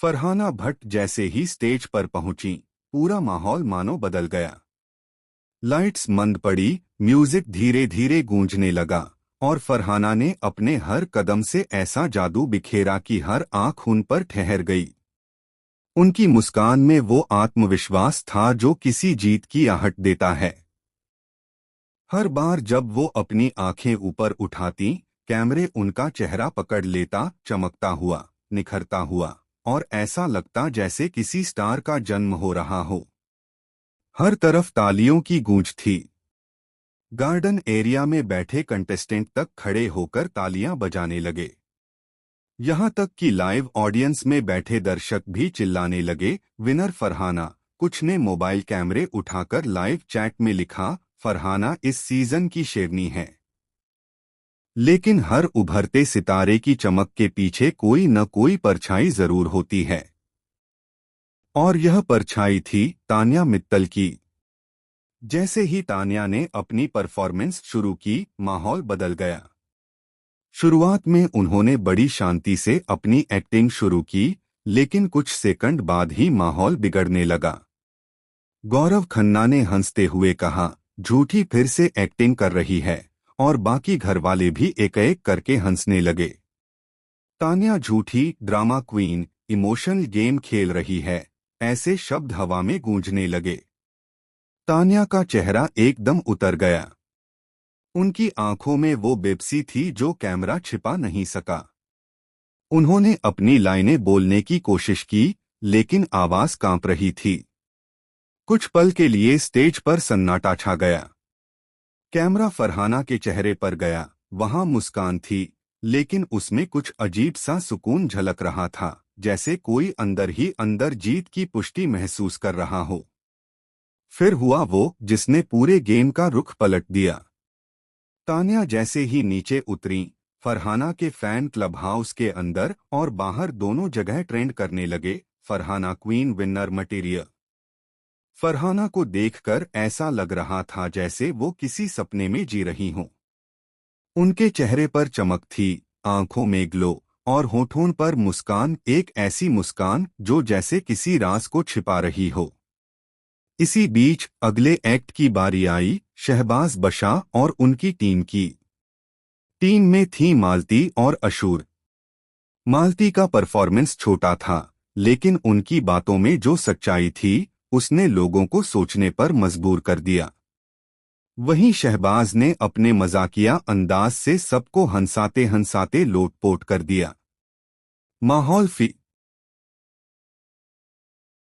फरहाना भट्ट जैसे ही स्टेज पर पहुंची, पूरा माहौल मानो बदल गया। लाइट्स मंद पड़ी, म्यूजिक धीरे धीरे गूंजने लगा और फरहाना ने अपने हर कदम से ऐसा जादू बिखेरा कि हर आंख उन पर ठहर गई। उनकी मुस्कान में वो आत्मविश्वास था जो किसी जीत की आहट देता है। हर बार जब वो अपनी आंखें ऊपर उठाती, कैमरे उनका चेहरा पकड़ लेता, चमकता हुआ, निखरता हुआ, और ऐसा लगता जैसे किसी स्टार का जन्म हो रहा हो। हर तरफ तालियों की गूंज थी। गार्डन एरिया में बैठे कंटेस्टेंट तक खड़े होकर तालियां बजाने लगे। यहां तक कि लाइव ऑडियंस में बैठे दर्शक भी चिल्लाने लगे, विनर फरहाना। कुछ ने मोबाइल कैमरे उठाकर लाइव चैट में लिखा, फरहाना इस सीजन की शेरनी है। लेकिन हर उभरते सितारे की चमक के पीछे कोई न कोई परछाई जरूर होती है। और यह परछाई थी तान्या मित्तल की। जैसे ही तान्या ने अपनी परफॉर्मेंस शुरू की, माहौल बदल गया। शुरुआत में उन्होंने बड़ी शांति से अपनी एक्टिंग शुरू की, लेकिन कुछ सेकंड बाद ही माहौल बिगड़ने लगा। गौरव खन्ना ने हंसते हुए कहा, झूठी फिर से एक्टिंग कर रही है, और बाकी घरवाले भी एक एक करके हंसने लगे। तान्या झूठी, ड्रामा क्वीन, इमोशनल गेम खेल रही है, ऐसे शब्द हवा में गूंजने लगे। तान्या का चेहरा एकदम उतर गया। उनकी आंखों में वो बेबसी थी जो कैमरा छिपा नहीं सका। उन्होंने अपनी लाइनें बोलने की कोशिश की, लेकिन आवाज कांप रही थी। कुछ पल के लिए स्टेज पर सन्नाटा छा गया। कैमरा फरहाना के चेहरे पर गया। वहां मुस्कान थी, लेकिन उसमें कुछ अजीब सा सुकून झलक रहा था, जैसे कोई अंदर ही अंदर जीत की पुष्टि महसूस कर रहा हो। फिर हुआ वो जिसने पूरे गेम का रुख पलट दिया। तान्या जैसे ही नीचे उतरी, फरहाना के फैन क्लब हाउस के अंदर और बाहर दोनों जगह ट्रेंड करने लगे, Farhana queen winner material. Farhana को देखकर ऐसा लग रहा था जैसे वो किसी सपने में जी रही हों। उनके चेहरे पर चमक थी, आंखों में ग्लो, और होठों पर मुस्कान, एक ऐसी मुस्कान जो जैसे किसी राज को छिपा रही हो। इसी बीच अगले एक्ट की बारी आई, शहबाज बशाह और उनकी टीम की। टीम में थी मालती और अशूर। मालती का परफॉर्मेंस छोटा था, लेकिन उनकी बातों में जो सच्चाई थी, उसने लोगों को सोचने पर मजबूर कर दिया। वहीं शहबाज ने अपने मजाकिया अंदाज से सबको हंसाते हंसाते लोटपोट कर दिया। माहौल